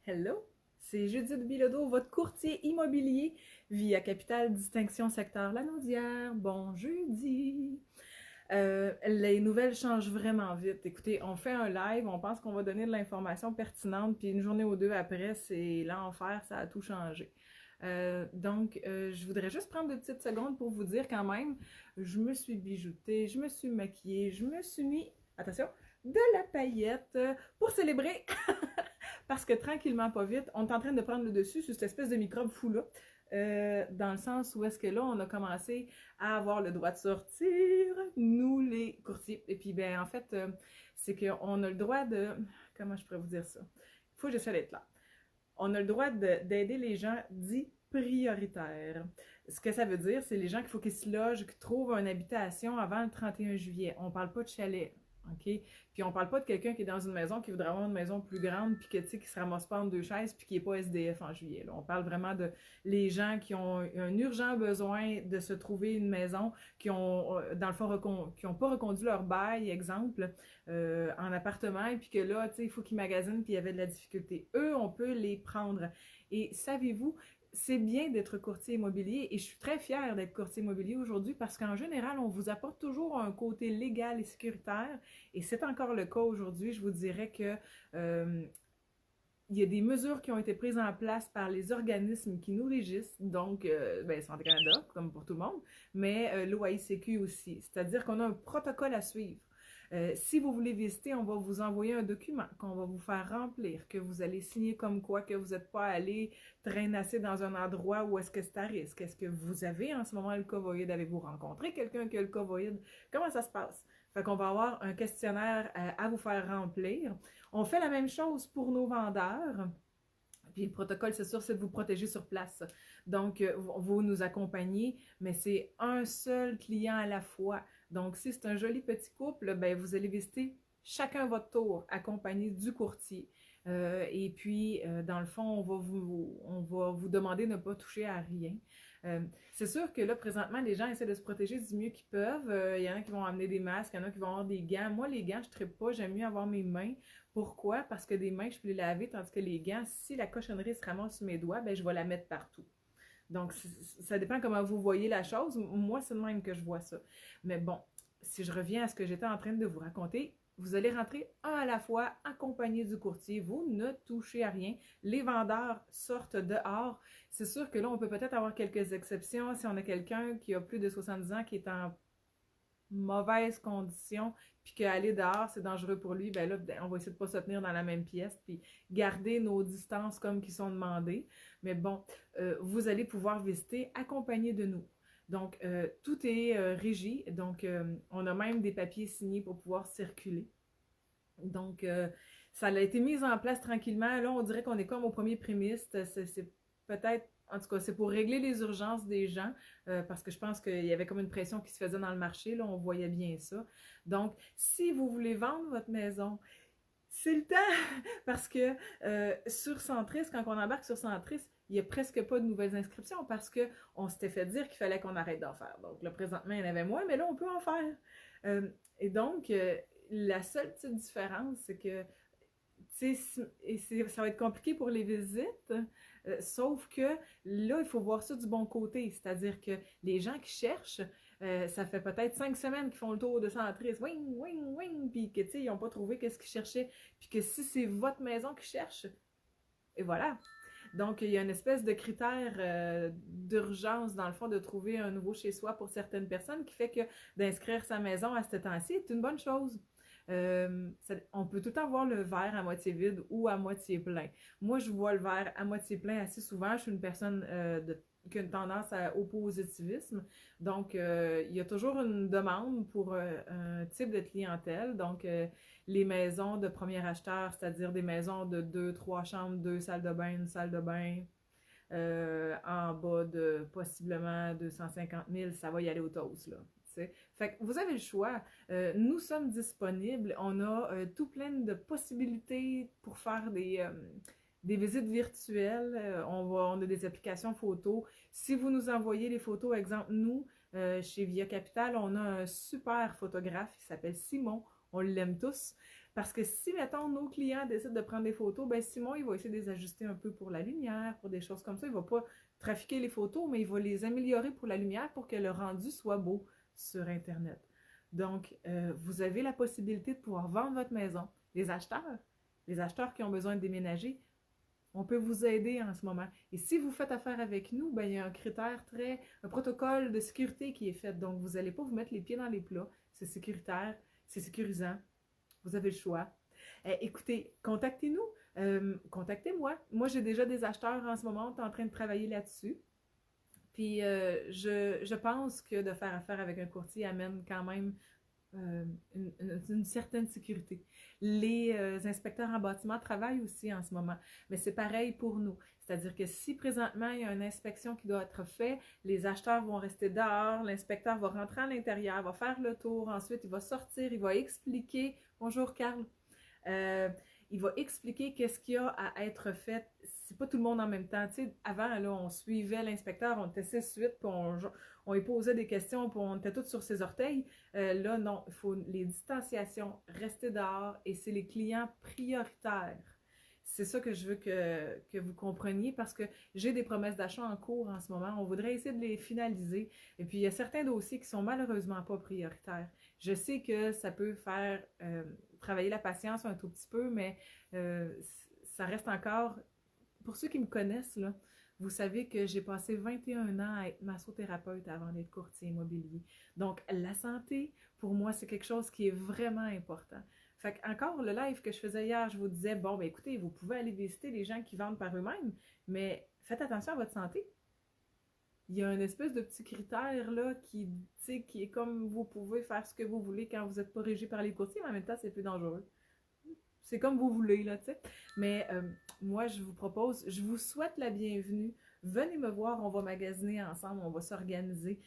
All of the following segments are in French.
Hello, c'est Judith Bilodeau, votre courtier immobilier via Capital Distinction Secteur Lanaudière. Bon jeudi! Les nouvelles changent vraiment vite. Écoutez, on fait un live, on pense qu'on va donner de l'information pertinente, puis une journée ou deux après, c'est l'enfer, ça a tout changé. Je voudrais juste prendre 2 petites secondes pour vous dire quand même, je me suis bijoutée, je me suis maquillée, je me suis mis, attention, de la paillette pour célébrer parce que tranquillement, pas vite, on est en train de prendre le dessus sur cette espèce de microbe fou-là. Dans le sens où est-ce que là, on a commencé à avoir le droit de sortir, nous les courtiers. Et puis, ben, en fait, c'est qu'on a le droit de... Comment je pourrais vous dire ça? Il faut que j'essaie d'être là. On a le droit d'aider les gens dits prioritaires. Ce que ça veut dire, c'est les gens qu'il faut qu'ils se logent, qu'ils trouvent une habitation avant le 31 juillet. On parle pas de chalet. OK? Puis on parle pas de quelqu'un qui est dans une maison, qui voudrait avoir une maison plus grande, puis que, tu sais, qui se ramasse pas en deux chaises, puis qui est pas SDF en juillet. Là. On parle vraiment de les gens qui ont un urgent besoin de se trouver une maison, qui ont, dans le fond, qui ont pas reconduit leur bail, exemple, en appartement, et puis que là, tu sais, il faut qu'ils magasinent, puis il y avait de la difficulté. Eux, on peut les prendre. Et savez-vous, c'est bien d'être courtier immobilier et je suis très fière d'être courtier immobilier aujourd'hui parce qu'en général, on vous apporte toujours un côté légal et sécuritaire et c'est encore le cas aujourd'hui. Je vous dirais que il y a des mesures qui ont été prises en place par les organismes qui nous régissent, donc Santé Canada, comme pour tout le monde, mais l'OAICQ aussi. C'est-à-dire qu'on a un protocole à suivre. Si vous voulez visiter, on va vous envoyer un document qu'on va vous faire remplir, que vous allez signer comme quoi que vous n'êtes pas allé traînasser dans un endroit où est-ce que c'est à risque. Est-ce que vous avez en ce moment le COVID? Avez-vous rencontré quelqu'un qui a le COVID? Comment ça se passe? Fait qu'on va avoir un questionnaire à vous faire remplir. On fait la même chose pour nos vendeurs. Puis le protocole, c'est sûr, c'est de vous protéger sur place. Donc, vous nous accompagnez, mais c'est un seul client à la fois. Donc, si c'est un joli petit couple, ben, vous allez visiter chacun votre tour, accompagné du courtier. Et puis, dans le fond, on va vous demander de ne pas toucher à rien. C'est sûr que là, présentement, les gens essaient de se protéger du mieux qu'ils peuvent. Il y en a qui vont amener des masques, il y en a qui vont avoir des gants. Moi, les gants, je ne trippe pas. J'aime mieux avoir mes mains. Pourquoi? Parce que des mains, je peux les laver, tandis que les gants, si la cochonnerie se ramasse sur mes doigts, ben, je vais la mettre partout. Donc, ça dépend comment vous voyez la chose. Moi, c'est de même que je vois ça. Mais bon, si je reviens à ce que j'étais en train de vous raconter, vous allez rentrer un à la fois, accompagné du courtier. Vous ne touchez à rien. Les vendeurs sortent dehors. C'est sûr que là, on peut peut-être avoir quelques exceptions. Si on a quelqu'un qui a plus de 70 ans, qui est en mauvaise condition, puis qu'aller dehors, c'est dangereux pour lui, ben là, on va essayer de ne pas se tenir dans la même pièce, puis garder nos distances comme qui sont demandées. Mais bon, vous allez pouvoir visiter accompagné de nous. Donc, tout est régi. Donc, on a même des papiers signés pour pouvoir circuler. Donc, ça a été mis en place tranquillement. Là, on dirait qu'on est comme au premier prémisse. C'est peut-être, en tout cas, c'est pour régler les urgences des gens, parce que je pense qu'il y avait comme une pression qui se faisait dans le marché. Là, on voyait bien ça. Donc, si vous voulez vendre votre maison, c'est le temps! Parce que sur Centris, quand on embarque sur Centris, il n'y a presque pas de nouvelles inscriptions parce qu'on s'était fait dire qu'il fallait qu'on arrête d'en faire. Donc là, présentement, il y en avait moins, mais là, on peut en faire. Et donc, la seule petite différence, c'est que ça va être compliqué pour les visites, sauf que là, il faut voir ça du bon côté. C'est-à-dire que les gens qui cherchent, ça fait peut-être 5 semaines qu'ils font le tour de Centris, wing, wing, wing, puis que, tu sais, ils n'ont pas trouvé qu'est-ce qu'ils cherchaient, puis que si c'est votre maison qu'ils cherchent, et voilà. Donc, il y a une espèce de critère d'urgence, dans le fond, de trouver un nouveau chez-soi pour certaines personnes qui fait que d'inscrire sa maison à ce temps-ci est une bonne chose. On peut tout le temps voir le verre à moitié vide ou à moitié plein. Moi, je vois le verre à moitié plein assez souvent. Je suis une personne qui a une tendance au positivisme. Donc, il y a toujours une demande pour un type de clientèle. Donc, les maisons de premier acheteur, c'est-à-dire des maisons de 2, 3 chambres, 2 salles de bain, une salle de bain, en bas de possiblement 250 000, ça va y aller au toast, là. Fait que vous avez le choix. Nous sommes disponibles. On a tout plein de possibilités pour faire des visites virtuelles. On a des applications photos. Si vous nous envoyez les photos, exemple, nous, chez Via Capital, on a un super photographe, il s'appelle Simon. On l'aime tous. Parce que si, mettons, nos clients décident de prendre des photos, ben Simon, il va essayer de les ajuster un peu pour la lumière, pour des choses comme ça. Il ne va pas trafiquer les photos, mais il va les améliorer pour la lumière pour que le rendu soit beau sur Internet. Donc, vous avez la possibilité de pouvoir vendre votre maison. Les acheteurs qui ont besoin de déménager, on peut vous aider en ce moment. Et si vous faites affaire avec nous, ben, il y a un protocole de sécurité qui est fait. Donc, vous n'allez pas vous mettre les pieds dans les plats. C'est sécuritaire, c'est sécurisant. Vous avez le choix. Écoutez, contactez-nous. Contactez-moi. Moi, j'ai déjà des acheteurs en ce moment. On est en train de travailler là-dessus. Puis, je pense que de faire affaire avec un courtier amène quand même une certaine sécurité. Les inspecteurs en bâtiment travaillent aussi en ce moment, mais c'est pareil pour nous. C'est-à-dire que si présentement il y a une inspection qui doit être faite, les acheteurs vont rester dehors, l'inspecteur va rentrer à l'intérieur, va faire le tour, ensuite il va sortir, il va expliquer, bonjour Carl, il va expliquer qu'est-ce qu'il y a à être fait. C'est pas tout le monde en même temps. Tu sais, avant, là, on suivait l'inspecteur, on était 6-8, puis on lui posait des questions, puis on était tous sur ses orteils. Là, non, il faut les distanciations, rester dehors, et c'est les clients prioritaires. C'est ça que je veux que vous compreniez, parce que j'ai des promesses d'achat en cours en ce moment. On voudrait essayer de les finaliser. Et puis, il y a certains dossiers qui sont malheureusement pas prioritaires. Je sais que ça peut faire travailler la patience un tout petit peu, mais ça reste encore... Pour ceux qui me connaissent, là, vous savez que j'ai passé 21 ans à être massothérapeute avant d'être courtier immobilier. Donc, la santé, pour moi, c'est quelque chose qui est vraiment important. Fait que, encore, le live que je faisais hier, je vous disais, bon, ben écoutez, vous pouvez aller visiter les gens qui vendent par eux-mêmes, mais faites attention à votre santé. Il y a une espèce de petit critère là qui est comme vous pouvez faire ce que vous voulez quand vous n'êtes pas régi par les courtiers, mais en même temps, c'est plus dangereux. C'est comme vous voulez, là, tu sais. Mais moi, je vous souhaite la bienvenue. Venez me voir, on va magasiner ensemble, on va s'organiser.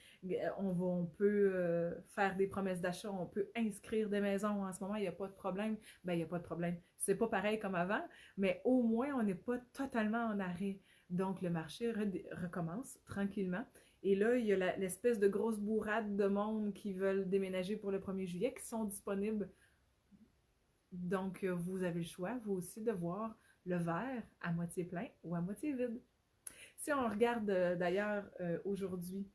On peut faire des promesses d'achat, on peut inscrire des maisons. En ce moment, il n'y a pas de problème. Ben, il n'y a pas de problème. C'est pas pareil comme avant, mais au moins, on n'est pas totalement en arrêt. Donc, le marché recommence tranquillement. Et là, il y a l'espèce de grosse bourrade de monde qui veulent déménager pour le 1er juillet qui sont disponibles. Donc, vous avez le choix, vous aussi, de voir le verre à moitié plein ou à moitié vide. Si on regarde d'ailleurs aujourd'hui,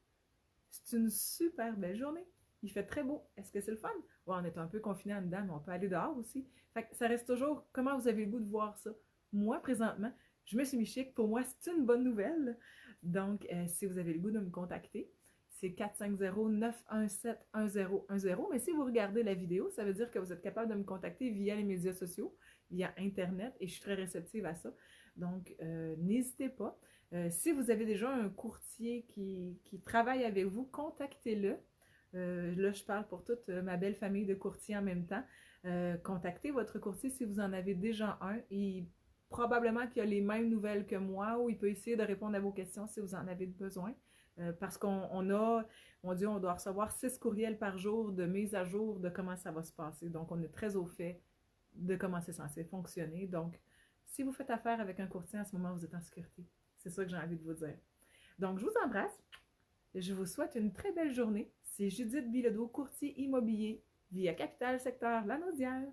c'est une super belle journée. Il fait très beau. Est-ce que c'est le fun? Ouais, on est un peu confiné en dedans, mais on peut aller dehors aussi. Fait que ça reste toujours comment vous avez le goût de voir ça. Moi, présentement, je me suis mis chic. Pour moi, c'est une bonne nouvelle. Donc, si vous avez le goût de me contacter, c'est 450-917-1010. Mais si vous regardez la vidéo, ça veut dire que vous êtes capable de me contacter via les médias sociaux, via Internet, et je suis très réceptive à ça. Donc, n'hésitez pas. Si vous avez déjà un courtier qui travaille avec vous, contactez-le. Là, je parle pour toute ma belle famille de courtiers en même temps. Contactez votre courtier si vous en avez déjà un. Et probablement qu'il a les mêmes nouvelles que moi ou il peut essayer de répondre à vos questions si vous en avez besoin. Parce on doit recevoir 6 courriels par jour de mise à jour de comment ça va se passer. Donc, on est très au fait de comment c'est censé fonctionner. Donc, si vous faites affaire avec un courtier en ce moment, vous êtes en sécurité. C'est ça que j'ai envie de vous dire. Donc, je vous embrasse. Je vous souhaite une très belle journée. C'est Judith Bilodeau, courtier immobilier, via Capital Secteur Lanaudière.